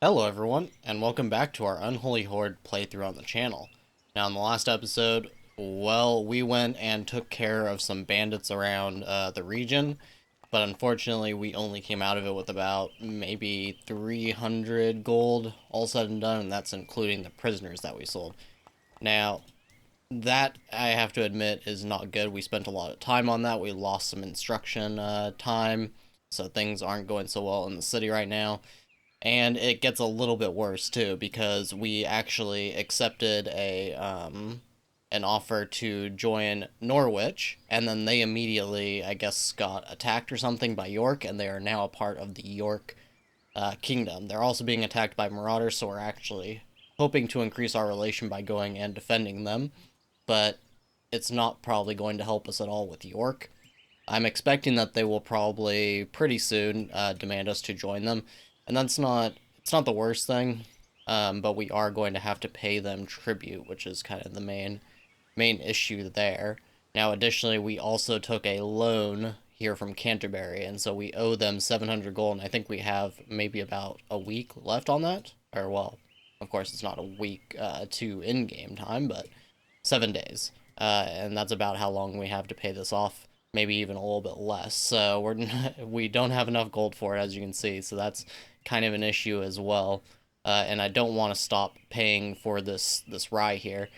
Hello everyone, and welcome back to our Unholy Horde playthrough on the channel. Now in the last episode, well, we went and took care of some bandits around the region, but unfortunately we only came out of it with about maybe 300 gold, all said and done, and that's including the prisoners that we sold. Now, that, I have to admit, is not good. We spent a lot of time on that, we lost some instruction time, so things aren't going so well in the city right now. And it gets a little bit worse too because we actually accepted a an offer to join Norwich, and then they immediately, I guess, got attacked or something by York, and they are now a part of the York kingdom. They're also being attacked by marauders, so we're actually hoping to increase our relation by going and defending them, but it's not probably going to help us at all with York. I'm expecting that they will probably pretty soon demand us to join them, and it's not the worst thing, but we are going to have to pay them tribute, which is kind of the main issue there. Now, additionally, we also took a loan here from Canterbury, and so we owe them 700 gold, and I think we have maybe about a week left on that, or well, of course it's not a week to in-game time, but 7 days, and that's about how long we have to pay this off. Maybe even a little bit less. So we don't have enough gold for it, as you can see. So that's kind of an issue as well. And I don't want to stop paying for this rye here.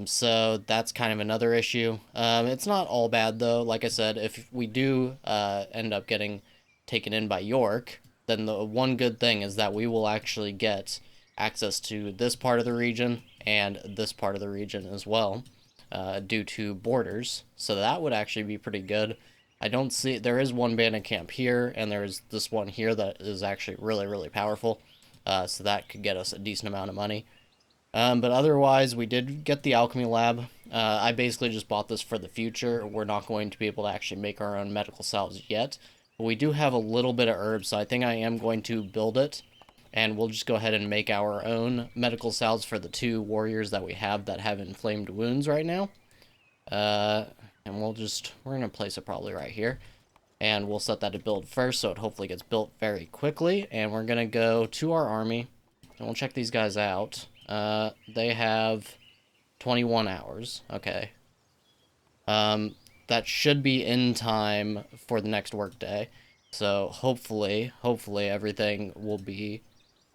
So that's kind of another issue. It's not all bad though. Like I said, if we do end up getting taken in by York, then the one good thing is that we will actually get access to this part of the region and this part of the region as well, due to borders. So that would actually be pretty good. I don't see, there is one bandit camp here, and there's this one here that is actually really, really powerful. So that could get us a decent amount of money. But otherwise, we did get the alchemy lab. I basically just bought this for the future. We're not going to be able to actually make our own medical salves yet. But we do have a little bit of herbs, so I think I am going to build it. And we'll just go ahead and make our own medical salves for the two warriors that we have that have inflamed wounds right now. Uh, and we're going to place it probably right here. And we'll set that to build first, so it hopefully gets built very quickly. And we're going to go to our army, and we'll check these guys out. They have 21 hours. Okay. That should be in time for the next workday. So hopefully everything will be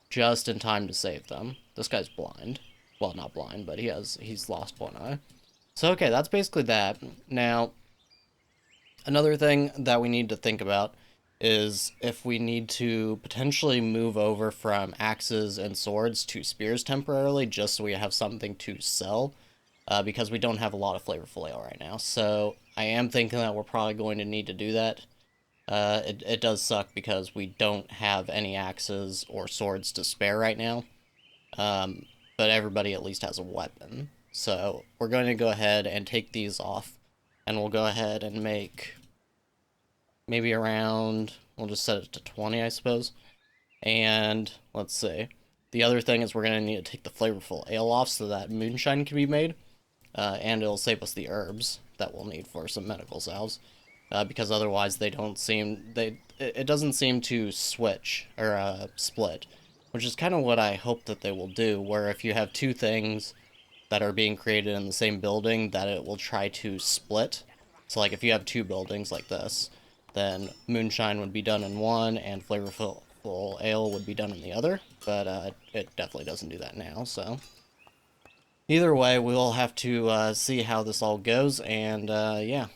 just in time to save them. This guy's blind. Well, not blind, but he's lost one eye. So okay, that's basically that. Now, another thing that we need to think about is if we need to potentially move over from axes and swords to spears temporarily, just so we have something to sell, because we don't have a lot of flavorful ale right now. So I am thinking that we're probably going to need to do that. It does suck because we don't have any axes or swords to spare right now, but everybody at least has a weapon. So we're going to go ahead and take these off, and we'll go ahead and make maybe around, we'll just set it to 20, I suppose. And let's see. The other thing is we're going to need to take the flavorful ale off so that moonshine can be made, and it'll save us the herbs that we'll need for some medical salves. Because otherwise it doesn't seem to switch or split, which is kind of what I hope that they will do. Where if you have two things that are being created in the same building, that it will try to split. So like if you have two buildings like this, then moonshine would be done in one and flavorful ale would be done in the other. But it definitely doesn't do that now. So either way, we'll have to see how this all goes, and yeah.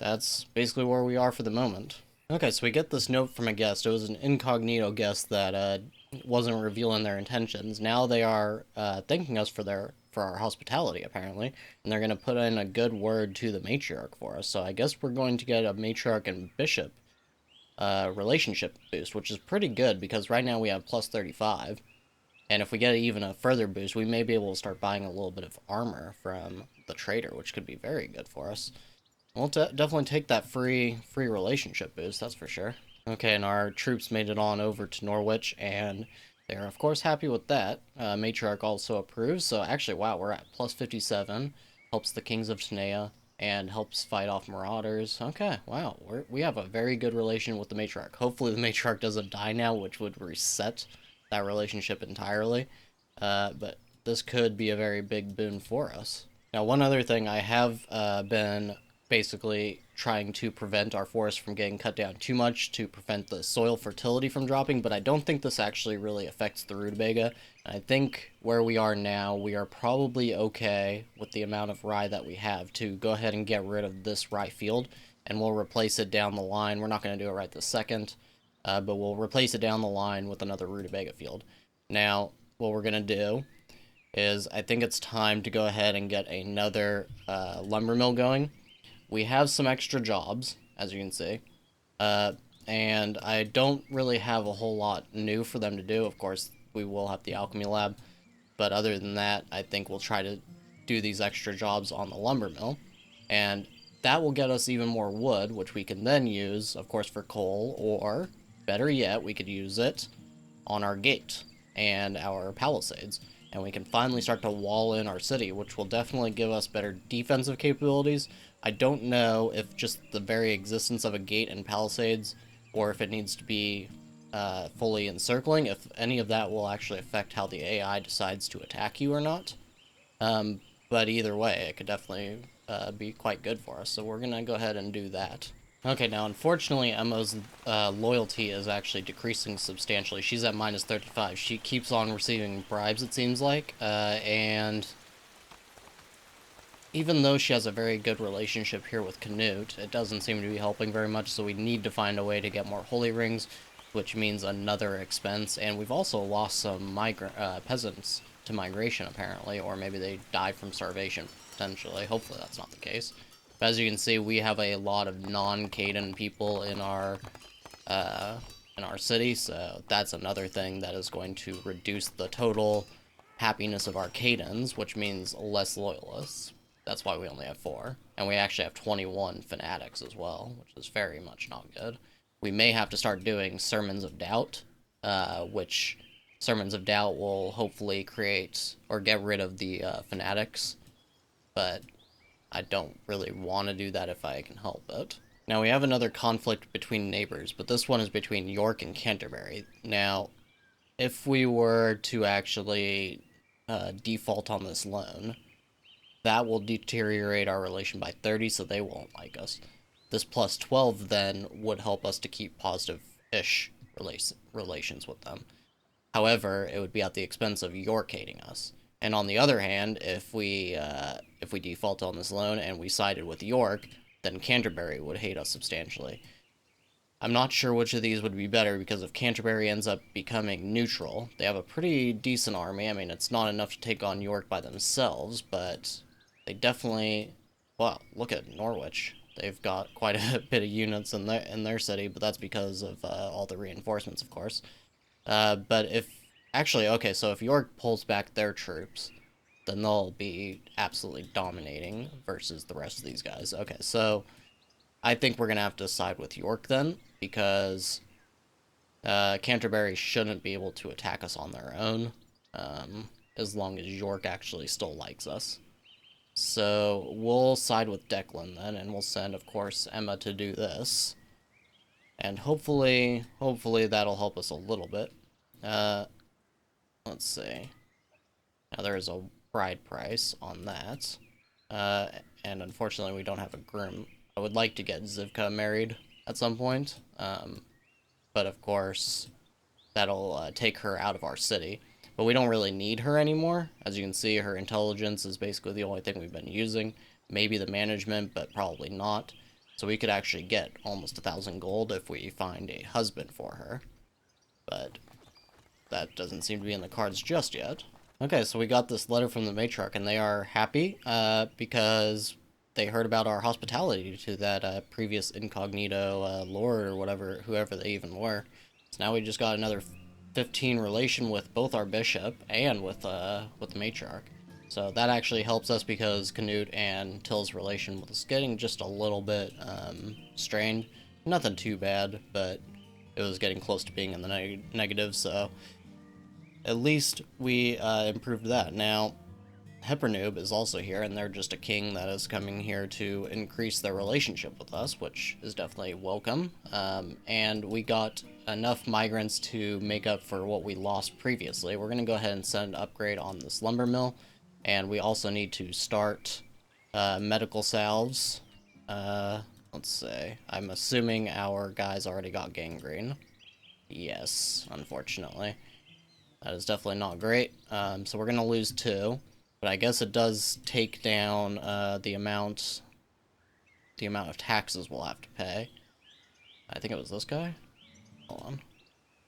That's basically where we are for the moment. Okay, so we get this note from a guest. It was an incognito guest that wasn't revealing their intentions. Now they are thanking us for our hospitality, apparently, and they're going to put in a good word to the matriarch for us. So I guess we're going to get a matriarch and bishop relationship boost, which is pretty good because right now we have plus 35. And if we get even a further boost, we may be able to start buying a little bit of armor from the trader, which could be very good for us. We'll definitely take that free relationship boost, that's for sure. Okay, and our troops made it on over to Norwich, and they're of course happy with that. Matriarch also approves, so actually, wow, we're at plus 57. Helps the Kings of Tanea, and helps fight off marauders. Okay, wow, we have a very good relation with the Matriarch. Hopefully the Matriarch doesn't die now, which would reset that relationship entirely. But this could be a very big boon for us. Now, one other thing, I have been basically trying to prevent our forest from getting cut down too much to prevent the soil fertility from dropping, but I don't think this actually really affects the rutabaga. And I think where we are now, we are probably okay with the amount of rye that we have to go ahead and get rid of this rye field, and we'll replace it down the line. We're not going to do it right this second, but we'll replace it down the line with another rutabaga field. Now, what we're going to do is I think it's time to go ahead and get another lumber mill going. We have some extra jobs, as you can see, and I don't really have a whole lot new for them to do. Of course, we will have the alchemy lab, but other than that, I think we'll try to do these extra jobs on the lumber mill, and that will get us even more wood, which we can then use, of course, for coal, or better yet, we could use it on our gate and our palisades, and we can finally start to wall in our city, which will definitely give us better defensive capabilities. I don't know if just the very existence of a gate and palisades, or if it needs to be fully encircling, if any of that will actually affect how the AI decides to attack you or not. But either way, it could definitely be quite good for us, so we're going to go ahead and do that. Okay, now unfortunately Emma's loyalty is actually decreasing substantially. She's at minus 35. She keeps on receiving bribes, it seems like, and even though she has a very good relationship here with Canute, it doesn't seem to be helping very much, so we need to find a way to get more holy rings, which means another expense, and we've also lost some peasants to migration, apparently, or maybe they died from starvation, potentially. Hopefully that's not the case. But as you can see, we have a lot of non-Caden people in our city, so that's another thing that is going to reduce the total happiness of our Cadens, which means less loyalists. That's why we only have 4. And we actually have 21 fanatics as well, which is very much not good. We may have to start doing Sermons of Doubt, which Sermons of Doubt will hopefully create or get rid of the fanatics, but I don't really want to do that if I can help it. Now, we have another conflict between neighbors, but this one is between York and Canterbury. Now, if we were to actually default on this loan, that will deteriorate our relation by 30, so they won't like us. This plus 12 then would help us to keep positive-ish relations with them. However, it would be at the expense of York hating us. And on the other hand, if we default on this loan and we sided with York, then Canterbury would hate us substantially. I'm not sure which of these would be better, because if Canterbury ends up becoming neutral, they have a pretty decent army. I mean, it's not enough to take on York by themselves, but they definitely... Well, look at Norwich. They've got quite a bit of units in their city, but that's because of all the reinforcements, of course. But if... Actually, okay, so if York pulls back their troops, then they'll be absolutely dominating versus the rest of these guys. Okay, so I think we're going to have to side with York then, because Canterbury shouldn't be able to attack us on their own, as long as York actually still likes us. So we'll side with Declan then, and we'll send, of course, Emma to do this. And hopefully that'll help us a little bit. Let's see. Now there is a bride price on that. And unfortunately we don't have a groom. I would like to get Zivka married at some point. But of course, that'll take her out of our city. But we don't really need her anymore. As you can see, her intelligence is basically the only thing we've been using. Maybe the management, but probably not. So we could actually get almost 1,000 gold if we find a husband for her. But that doesn't seem to be in the cards just yet. Okay, so we got this letter from the matriarch, and they are happy because they heard about our hospitality to that previous incognito lord or whatever, whoever they even were. So now we just got another 15 relation with both our bishop and with the matriarch. So that actually helps us because Canute and Till's relation was getting just a little bit strained. Nothing too bad, but it was getting close to being in the negative, so at least we improved that. Now, Hypernoob is also here, and they're just a king that is coming here to increase their relationship with us, which is definitely welcome. And we got enough migrants to make up for what we lost previously. We're going to go ahead and send an upgrade on this lumber mill, and we also need to start medical salves. Let's see. I'm assuming our guys already got gangrene. Yes, unfortunately. That is definitely not great. So we're going to lose 2. But I guess it does take down the amount of taxes we'll have to pay. I think it was this guy. Hold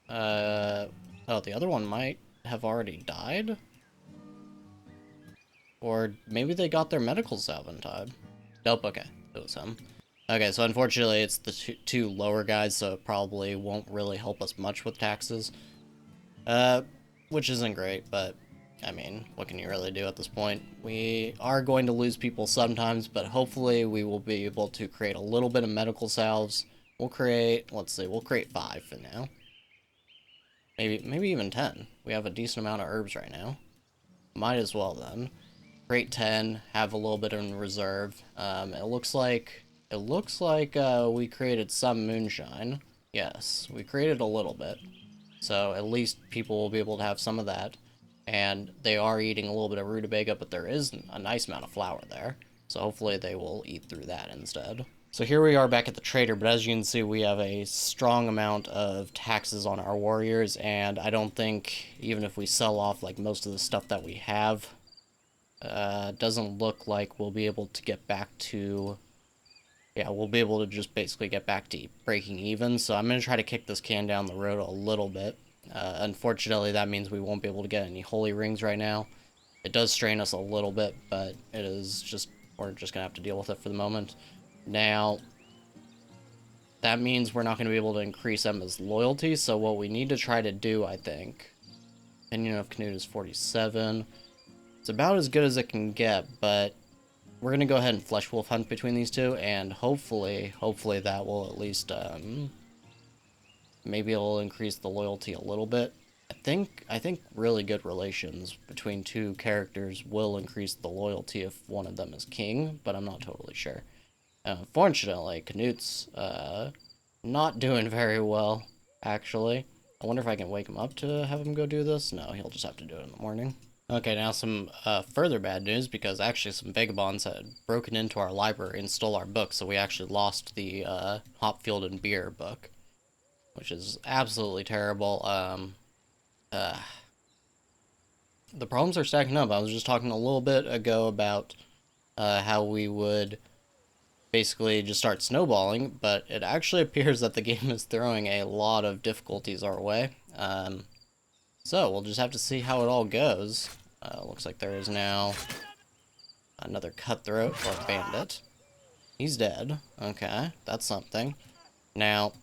on. Oh, the other one might have already died? Or maybe they got their medical salve in time. Nope, okay. It was him. Okay, so unfortunately it's the two lower guys, so it probably won't really help us much with taxes. Which isn't great, but I mean, what can you really do at this point? We are going to lose people sometimes, but hopefully we will be able to create a little bit of medical salves. We'll create, let's see, we'll create 5 for now. Maybe even 10. We have a decent amount of herbs right now. Might as well then. Create 10, have a little bit in reserve. It looks like we created some moonshine. Yes, we created a little bit. So at least people will be able to have some of that. And they are eating a little bit of rutabaga, but there is a nice amount of flour there. So hopefully they will eat through that instead. So here we are back at the trader, but as you can see, we have a strong amount of taxes on our warriors, and I don't think, even if we sell off like most of the stuff that we have, doesn't look like we'll be able to get back to... Yeah, we'll be able to just basically get back to breaking even, so I'm going to try to kick this can down the road a little bit. Unfortunately, that means we won't be able to get any holy rings right now. It does strain us a little bit, but it is just... we're just going to have to deal with it for the moment. Now, that means we're not going to be able to increase Emma's loyalty, so what we need to try to do, I think... Opinion of Canute is 47. It's about as good as it can get, but... we're going to go ahead and Flesh Wolf hunt between these two, and hopefully that will at least, maybe it'll increase the loyalty a little bit. I think really good relations between two characters will increase the loyalty if one of them is king, but I'm not totally sure. Unfortunately, Canute's, not doing very well, actually. I wonder if I can wake him up to have him go do this? No, he'll just have to do it in the morning. Okay, now some further bad news, because actually some vagabonds had broken into our library and stole our book, so we actually lost the Hop, Field, and Beer book, which is absolutely terrible. The problems are stacking up. I was just talking a little bit ago about how we would basically just start snowballing, but it actually appears that the game is throwing a lot of difficulties our way. So we'll just have to see how it all goes. Looks like there is now another cutthroat or bandit. He's dead. Okay, that's something. Now,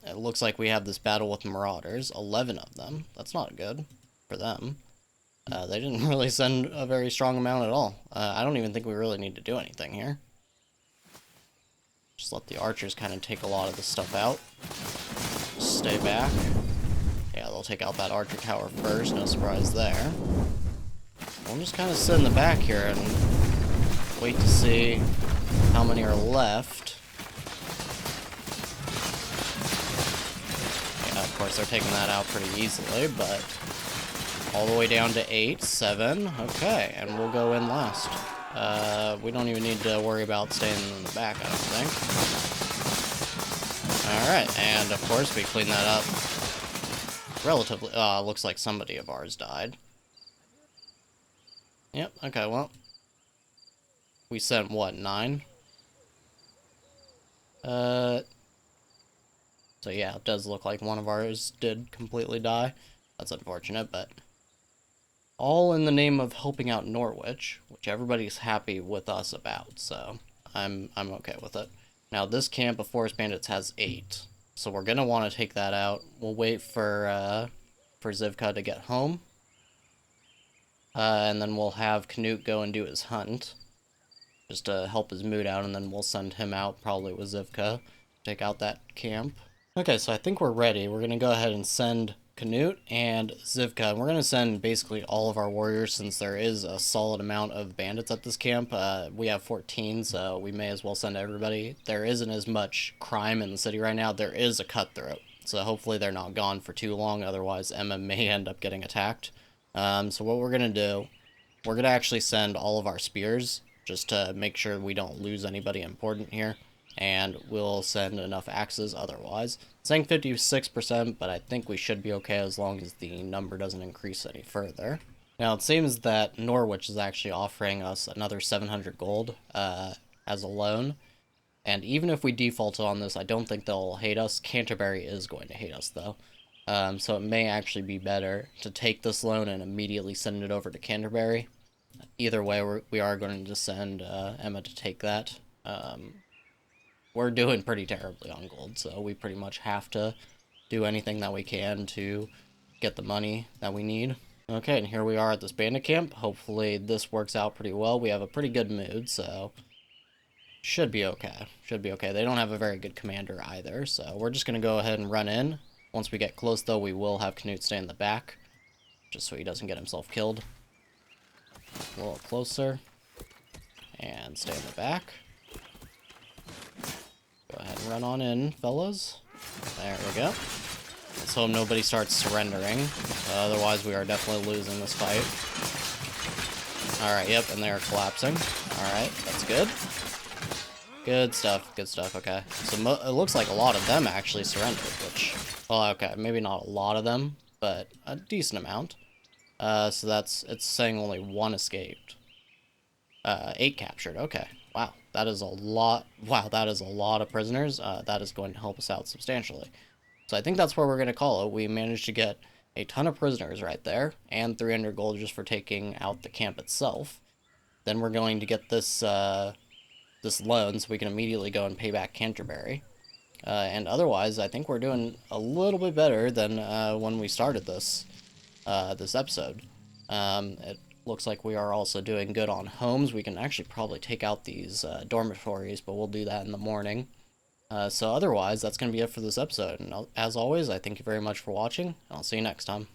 it looks like we have this battle with marauders. 11 of them. That's not good for them. They didn't really send a very strong amount at all. I don't even think we really need to do anything here. Just let the archers kind of take a lot of this stuff out. Just stay back. Yeah, they'll take out that archer tower first, no surprise there. We'll just kind of sit in the back here and wait to see how many are left. Yeah, of course they're taking that out pretty easily, but all the way down to 8, 7, okay, and we'll go in last. We don't even need to worry about staying in the back, I don't think. Alright, and of course we clean that up relatively... looks like somebody of ours died. Yep, okay, well. We sent, what, 9? So yeah, it does look like one of ours did completely die. That's unfortunate, but... all in the name of helping out Norwich, which everybody's happy with us about, so I'm okay with it. Now, this camp of Forest Bandits has 8, so we're gonna want to take that out. We'll wait for Zivka to get home. And then we'll have Canute go and do his hunt, just to help his mood out, and then we'll send him out, probably with Zivka, to take out that camp. Okay, so I think we're ready. We're gonna go ahead and send Canute and Zivka, and we're going to send basically all of our warriors since there is a solid amount of bandits at this camp. We have 14, so we may as well send everybody. There isn't as much crime in the city right now. There is a cutthroat, so hopefully they're not gone for too long, otherwise Emma may end up getting attacked. So what we're going to do, we're going to actually send all of our spears, just to make sure we don't lose anybody important here. And we'll send enough axes otherwise. It's saying 56%, but I think we should be okay as long as the number doesn't increase any further. Now, it seems that Norwich is actually offering us another 700 gold as a loan. And even if we defaulted on this, I don't think they'll hate us. Canterbury is going to hate us, though. So it may actually be better to take this loan and immediately send it over to Canterbury. Either way, we are going to send Emma to take that. We're doing pretty terribly on gold, so we pretty much have to do anything that we can to get the money that we need. Okay, and here we are at this bandit camp. Hopefully this works out pretty well. We have a pretty good mood, so should be okay. Should be okay. They don't have a very good commander either, so we're just going to go ahead and run in. Once we get close, though, we will have Canute stay in the back, just so he doesn't get himself killed. A little closer, and stay in the back. Go ahead and run on in, fellas. There we go. Let's hope nobody starts surrendering. Otherwise, we are definitely losing this fight. Alright, yep, and they are collapsing. Alright, that's good. Good stuff, okay. So it looks like a lot of them actually surrendered, which... Well, okay, maybe not a lot of them, but a decent amount. So it's saying only 1 escaped. 8 captured, okay. Wow, that is a lot. Wow, that is a lot of prisoners. That is going to help us out substantially. So I think that's where we're going to call it. We managed to get a ton of prisoners right there, and 300 gold just for taking out the camp itself. Then we're going to get this this loan, so we can immediately go and pay back Canterbury. And otherwise, I think we're doing a little bit better than when we started this this episode. It looks like we are also doing good on homes. We can actually probably take out these dormitories, but we'll do that in the morning. So otherwise, that's going to be it for this episode. And as always, I thank you very much for watching, and I'll see you next time.